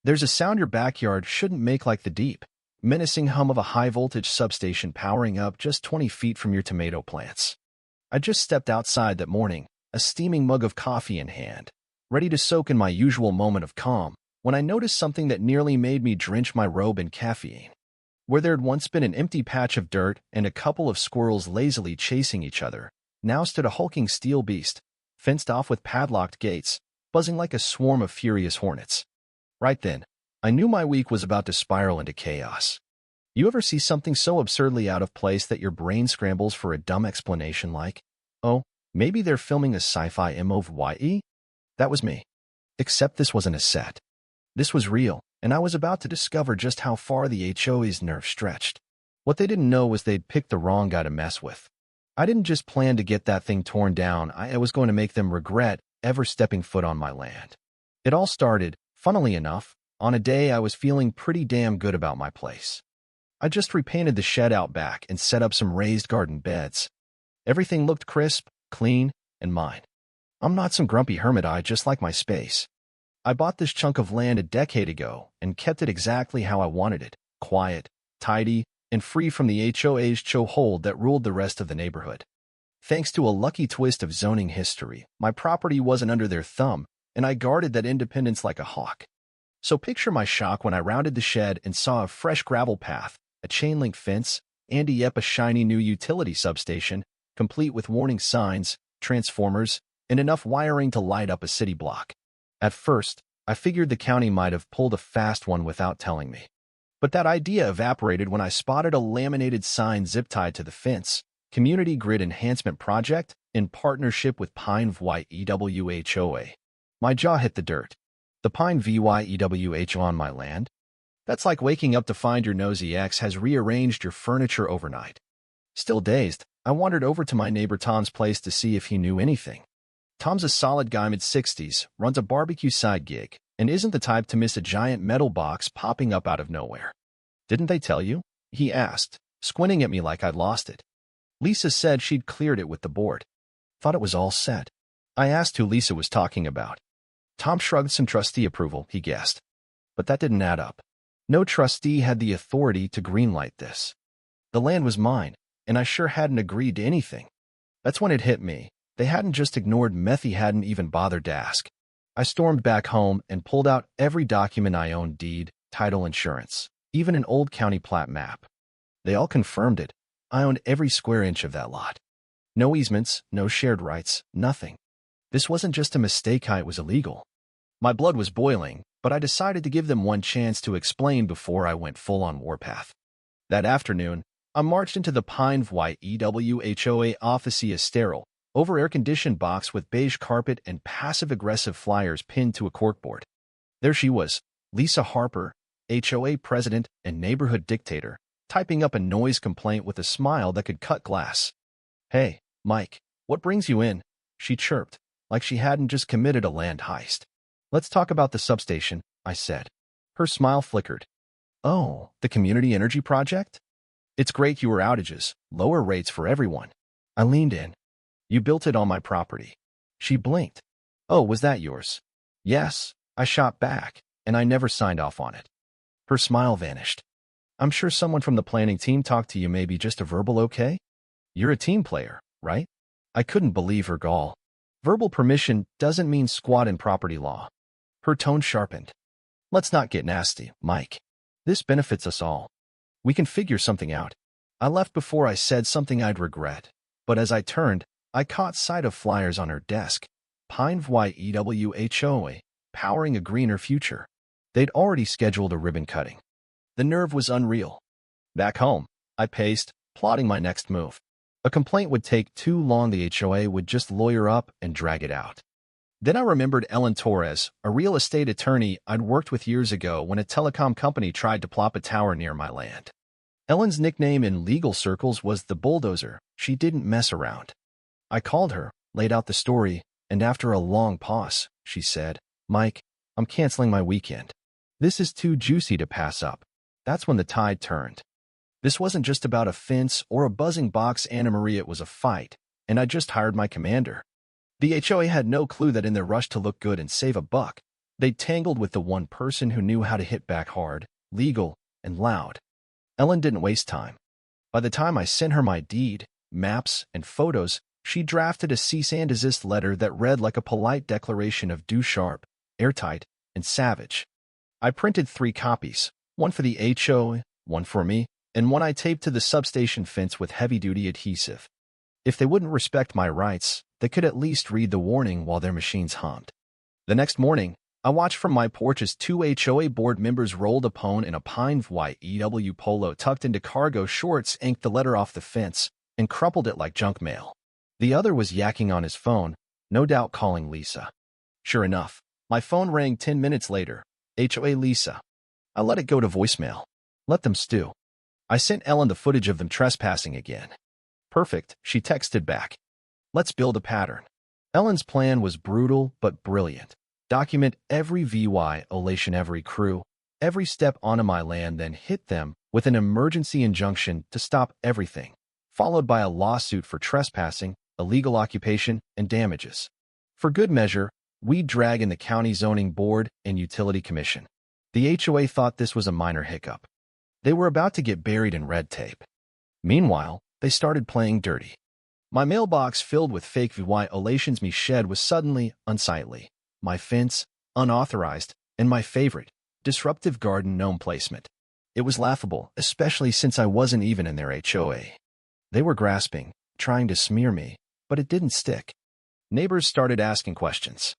There's a sound your backyard shouldn't make, like the deep, menacing hum of a high-voltage substation powering up just 20 feet from your tomato plants. I just stepped outside that morning, a steaming mug of coffee in hand, ready to soak in my usual moment of calm, when I noticed something that nearly made me drench my robe in caffeine. Where there'd once been an empty patch of dirt and a couple of squirrels lazily chasing each other, now stood a hulking steel beast, fenced off with padlocked gates, buzzing like a swarm of furious hornets. Right then, I knew my week was about to spiral into chaos. You ever see something so absurdly out of place that your brain scrambles for a dumb explanation like, oh, maybe they're filming a sci-fi movie? That was me. Except this wasn't a set. This was real, and I was about to discover just how far the HOA's nerve stretched. What they didn't know was they'd picked the wrong guy to mess with. I didn't just plan to get that thing torn down, I was going to make them regret ever stepping foot on my land. It all started, funnily enough, on a day I was feeling pretty damn good about my place. I just repainted the shed out back and set up some raised garden beds. Everything looked crisp, clean, and mine. I'm not some grumpy hermit, I just like my space. I bought this chunk of land a decade ago and kept it exactly how I wanted it, quiet, tidy, and free from the HOA's chokehold that ruled the rest of the neighborhood. Thanks to a lucky twist of zoning history, my property wasn't under their thumb, and I guarded that independence like a hawk. So picture my shock when I rounded the shed and saw a fresh gravel path, a chain-link fence, and a shiny new utility substation, complete with warning signs, transformers, and enough wiring to light up a city block. At first, I figured the county might have pulled a fast one without telling me. But that idea evaporated when I spotted a laminated sign zip-tied to the fence, Community Grid Enhancement Project, in partnership with Pine View HOA. My jaw hit the dirt. The Pine View HOA on my land? That's like waking up to find your nosy ex has rearranged your furniture overnight. Still dazed, I wandered over to my neighbor Tom's place to see if he knew anything. Tom's a solid guy mid-60s, runs a barbecue side gig, and isn't the type to miss a giant metal box popping up out of nowhere. Didn't they tell you? He asked, squinting at me like I'd lost it. Lisa said she'd cleared it with the board. Thought it was all set. I asked who Lisa was talking about. Tom shrugged some trustee approval, he guessed. But that didn't add up. No trustee had the authority to greenlight this. The land was mine, and I sure hadn't agreed to anything. That's when it hit me. They hadn't just ignored Methy, hadn't even bothered to ask. I stormed back home and pulled out every document I owned: deed, title, insurance, even an old county plat map. They all confirmed it. I owned every square inch of that lot. No easements, no shared rights, nothing. This wasn't just a mistake, it was illegal. My blood was boiling, but I decided to give them one chance to explain before I went full-on warpath. That afternoon, I marched into the Pine View HOA office, sterile, over-air-conditioned box with beige carpet and passive-aggressive flyers pinned to a corkboard. There she was, Lisa Harper, HOA president and neighborhood dictator, typing up a noise complaint with a smile that could cut glass. "Hey, Mike, what brings you in?" she chirped, like she hadn't just committed a land heist. "Let's talk about the substation," I said. Her smile flickered. "Oh, the community energy project? It's great, fewer outages, lower rates for everyone." I leaned in. "You built it on my property." She blinked. "Oh, was that yours?" "Yes," I shot back, "and I never signed off on it." Her smile vanished. "I'm sure someone from the planning team talked to you, maybe just a verbal okay? You're a team player, right?" I couldn't believe her gall. Verbal permission doesn't mean squat in property law. Her tone sharpened. "Let's not get nasty, Mike. This benefits us all. We can figure something out." I left before I said something I'd regret, but as I turned, I caught sight of flyers on her desk. Pine View HOA, powering a greener future. They'd already scheduled a ribbon cutting. The nerve was unreal. Back home, I paced, plotting my next move. A complaint would take too long, the HOA would just lawyer up and drag it out. Then I remembered Ellen Torres, a real estate attorney I'd worked with years ago when a telecom company tried to plop a tower near my land. Ellen's nickname in legal circles was the bulldozer. She didn't mess around. I called her, laid out the story, and after a long pause, she said, "Mike, I'm canceling my weekend. This is too juicy to pass up." That's when the tide turned. This wasn't just about a fence or a buzzing box, Anna Marie, it was a fight, and I just hired my commander. The HOA had no clue that in their rush to look good and save a buck, They tangled with the one person who knew how to hit back hard, legal, and loud. Ellen didn't waste time. By the time I sent her my deed, maps, and photos, she drafted a cease and desist letter that read like a polite declaration of due sharp, airtight, and savage. I printed 3 copies, one for the HOA, one for me, and one I taped to the substation fence with heavy-duty adhesive. If they wouldn't respect my rights, they could at least read the warning while their machines hummed. The next morning, I watched from my porch as 2 HOA board members rolled upon in a pine white EW polo tucked into cargo shorts, inked the letter off the fence, and crumpled it like junk mail. The other was yakking on his phone, no doubt calling Lisa. Sure enough, my phone rang 10 minutes later. HOA Lisa. I let it go to voicemail. Let them stew. I sent Ellen the footage of them trespassing again. Perfect, she texted back. Let's build a pattern. Ellen's plan was brutal but brilliant. Document every violation, every crew, every step onto my land, then hit them with an emergency injunction to stop everything, followed by a lawsuit for trespassing, illegal occupation, and damages. For good measure, we'd drag in the county zoning board and utility commission. The HOA thought this was a minor hiccup. They were about to get buried in red tape. Meanwhile, they started playing dirty. My mailbox filled with fake violations. My shed was suddenly unsightly. My fence, unauthorized, and my favorite, disruptive garden gnome placement. It was laughable, especially since I wasn't even in their HOA. They were grasping, trying to smear me, but it didn't stick. Neighbors started asking questions.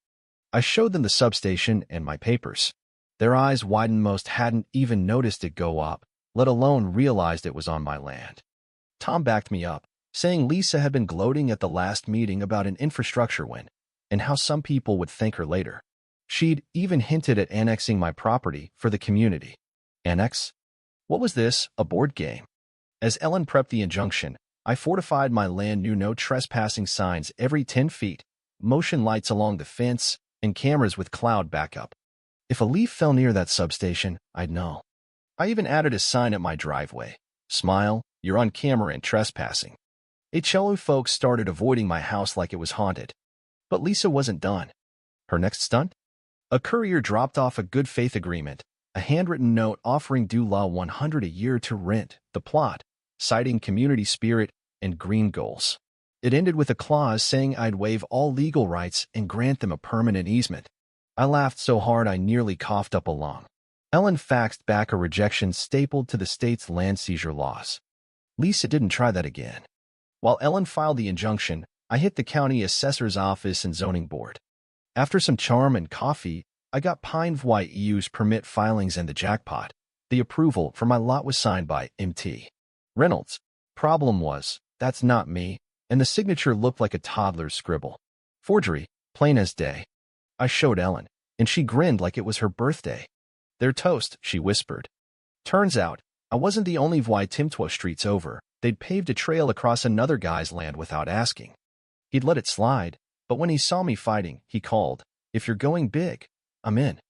I showed them the substation and my papers. Their eyes widened. Most hadn't even noticed it go up, let alone realized it was on my land. Tom backed me up, saying Lisa had been gloating at the last meeting about an infrastructure win, and how some people would thank her later. She'd even hinted at annexing my property for the community. Annex? What was this, a board game? As Ellen prepped the injunction, I fortified my land. New no trespassing signs every 10 feet, motion lights along the fence, and cameras with cloud backup. If a leaf fell near that substation, I'd know. I even added a sign at my driveway. Smile, you're on camera and trespassing. HOA folks started avoiding my house like it was haunted. But Lisa wasn't done. Her next stunt? A courier dropped off a good faith agreement, a handwritten note offering $100 a year to rent the plot, citing community spirit and green goals. It ended with a clause saying I'd waive all legal rights and grant them a permanent easement. I laughed so hard I nearly coughed up a lung. Ellen faxed back a rejection stapled to the state's land seizure laws. Lisa didn't try that again. While Ellen filed the injunction, I hit the county assessor's office and zoning board. After some charm and coffee, I got Pine EU's permit filings and the jackpot. The approval for my lot was signed by M.T. Reynolds. Problem was, that's not me, and the signature looked like a toddler's scribble. Forgery, plain as day. I showed Ellen, and she grinned like it was her birthday. They're toast, she whispered. Turns out, I wasn't the only Timtwa streets over. They'd paved a trail across another guy's land without asking. He'd let it slide, but when he saw me fighting, he called, "If you're going big, I'm in."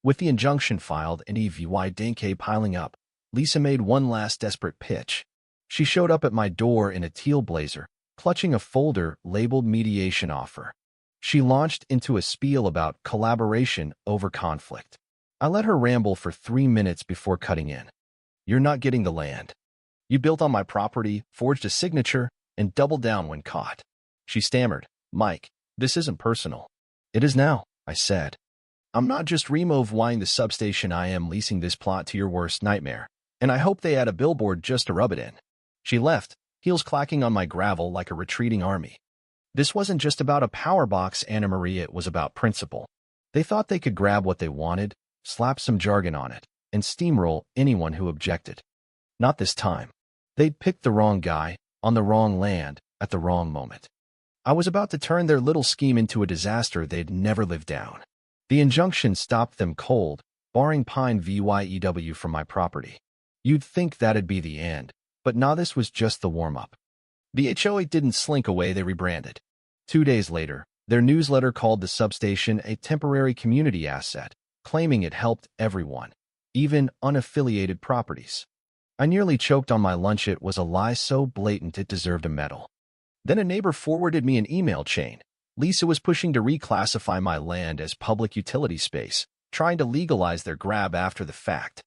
With the injunction filed and EVY Denke piling up, Lisa made one last desperate pitch. She showed up at my door in a teal blazer, clutching a folder labeled mediation offer. She launched into a spiel about collaboration over conflict. I let her ramble for 3 minutes before cutting in. You're not getting the land. You built on my property, forged a signature, and doubled down when caught. She stammered, "Mike, this isn't personal." "It is now," I said. "I'm not just removing the substation. I am leasing this plot to your worst nightmare, and I hope they add a billboard just to rub it in." She left, heels clacking on my gravel like a retreating army. This wasn't just about a power box, Anna Marie, it was about principle. They thought they could grab what they wanted, slap some jargon on it, and steamroll anyone who objected. Not this time. They'd picked the wrong guy, on the wrong land, at the wrong moment. I was about to turn their little scheme into a disaster they'd never live down. The injunction stopped them cold, barring Pine VYEW from my property. You'd think that'd be the end, but nah, this was just the warm-up. The HOA didn't slink away, they rebranded. 2 days later, their newsletter called the substation a temporary community asset, claiming it helped everyone, even unaffiliated properties. I nearly choked on my lunch. It was a lie so blatant it deserved a medal. Then a neighbor forwarded me an email chain. Lisa was pushing to reclassify my land as public utility space, trying to legalize their grab after the fact.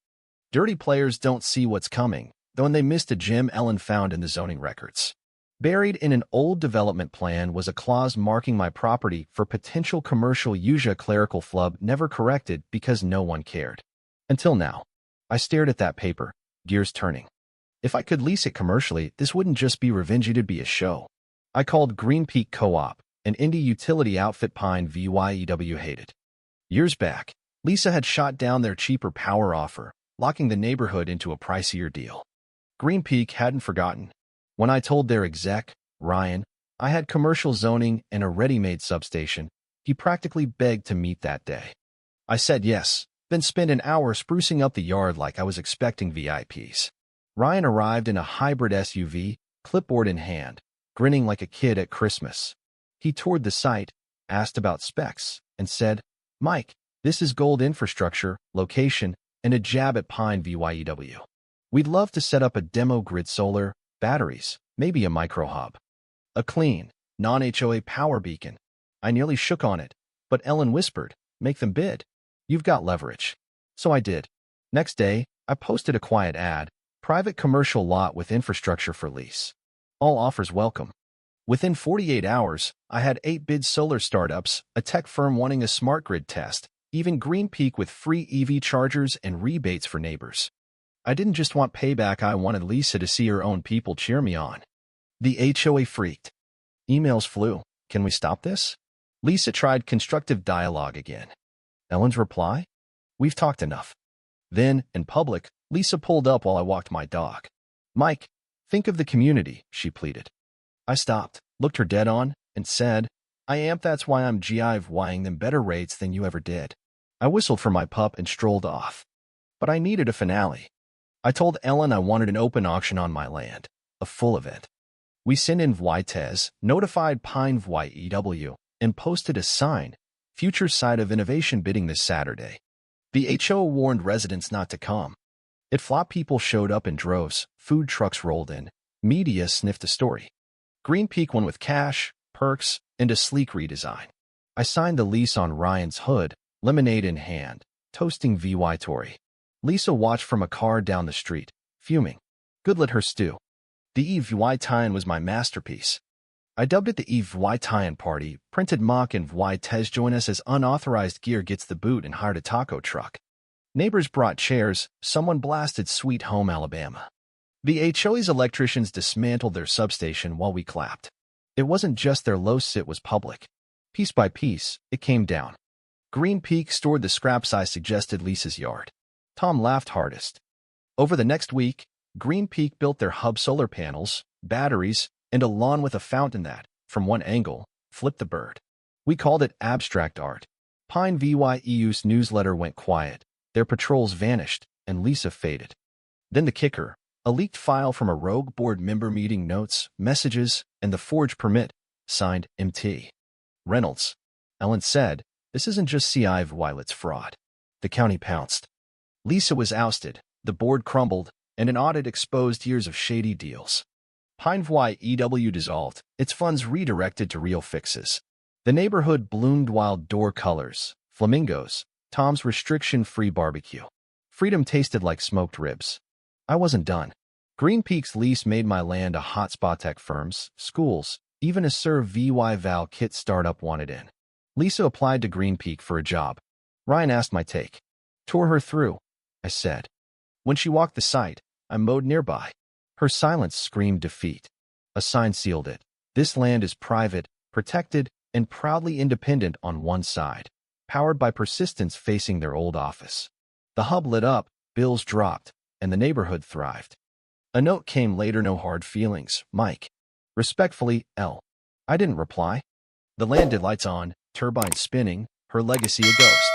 Dirty players don't see what's coming, though, and they missed a gem Ellen found in the zoning records. Buried in an old development plan was a clause marking my property for potential commercial use. A clerical flub never corrected because no one cared. Until now. I stared at that paper, gears turning. If I could lease it commercially, this wouldn't just be revenge, it'd be a show. I called Green Peak Co-op, an indie utility outfit Pine VYEW hated. Years back, Lisa had shot down their cheaper power offer, locking the neighborhood into a pricier deal. Green Peak hadn't forgotten. When I told their exec, Ryan, I had commercial zoning and a ready-made substation, he practically begged to meet that day. I said yes, then spent an hour sprucing up the yard like I was expecting VIPs. Ryan arrived in a hybrid SUV, clipboard in hand, grinning like a kid at Christmas. He toured the site, asked about specs, and said, "Mike, this is gold infrastructure, location, and a jab at Pine VYEW. We'd love to set up a demo grid solar, batteries, maybe a micro hub. A clean, non-HOA power beacon." I nearly shook on it, but Ellen whispered, "Make them bid. You've got leverage." So I did. Next day, I posted a quiet ad, private commercial lot with infrastructure for lease. All offers welcome. Within 48 hours, I had 8 bid solar startups, a tech firm wanting a smart grid test, even Green Peak with free EV chargers and rebates for neighbors. I didn't just want payback, I wanted Lisa to see her own people cheer me on. The HOA freaked. Emails flew. "Can we stop this?" Lisa tried constructive dialogue again. Ellen's reply? "We've talked enough." Then, in public, Lisa pulled up while I walked my dog. "Mike, think of the community," she pleaded. I stopped, looked her dead on, and said, "I am. That's why I'm GIVYing them better rates than you ever did." I whistled for my pup and strolled off. But I needed a finale. I told Ellen I wanted an open auction on my land, a full event. We sent in VYTES, notified Pine VYEW, and posted a sign, "Future Site of Innovation bidding this Saturday." The HOA warned residents not to come. It flopped. People showed up in droves, food trucks rolled in, media sniffed the story. Green Peak won with cash, perks, and a sleek redesign. I signed the lease on Ryan's hood, lemonade in hand, toasting VY Tory. Lisa watched from a car down the street, fuming. Good, let her stew. The EVY tie-in was my masterpiece. I dubbed it the EVY tie-in party, printed mock and VYTES join us as unauthorized gear gets the boot and hired a taco truck. Neighbors brought chairs, someone blasted Sweet Home Alabama. The HOA's electricians dismantled their substation while we clapped. It wasn't just their low sit was public. Piece by piece, it came down. Green Peak stored the scraps I suggested Lisa's yard. Tom laughed hardest. Over the next week, Green Peak built their hub solar panels, batteries, and a lawn with a fountain that, from one angle, flipped the bird. We called it abstract art. Pine VYEU's newsletter went quiet, their patrols vanished, and Lisa faded. Then the kicker, a leaked file from a rogue board member meeting notes, messages, and the forged permit, signed MT. Reynolds. Ellen said, "This isn't just CIVY, it's fraud." The county pounced. Lisa was ousted, the board crumbled, and an audit exposed years of shady deals. Pine VYEW dissolved, its funds redirected to real fixes. The neighborhood bloomed wild door colors, flamingos, Tom's restriction-free barbecue. Freedom tasted like smoked ribs. I wasn't done. Green Peak's lease made my land a hotspot. Tech firms, schools, even a Serve VY Val Kit startup wanted in. Lisa applied to Green Peak for a job. Ryan asked my take. "Tore her through," I said. When she walked the site, I mowed nearby. Her silence screamed defeat. A sign sealed it. "This land is private, protected, and proudly independent" on one side, powered by persistence facing their old office. The hub lit up, bills dropped, and the neighborhood thrived. A note came later, "No hard feelings, Mike. Respectfully, L." I didn't reply. The land did, lights on, turbines spinning, her legacy a ghost.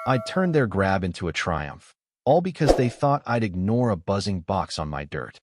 I'd turned their grab into a triumph, all because they thought I'd ignore a buzzing box on my dirt.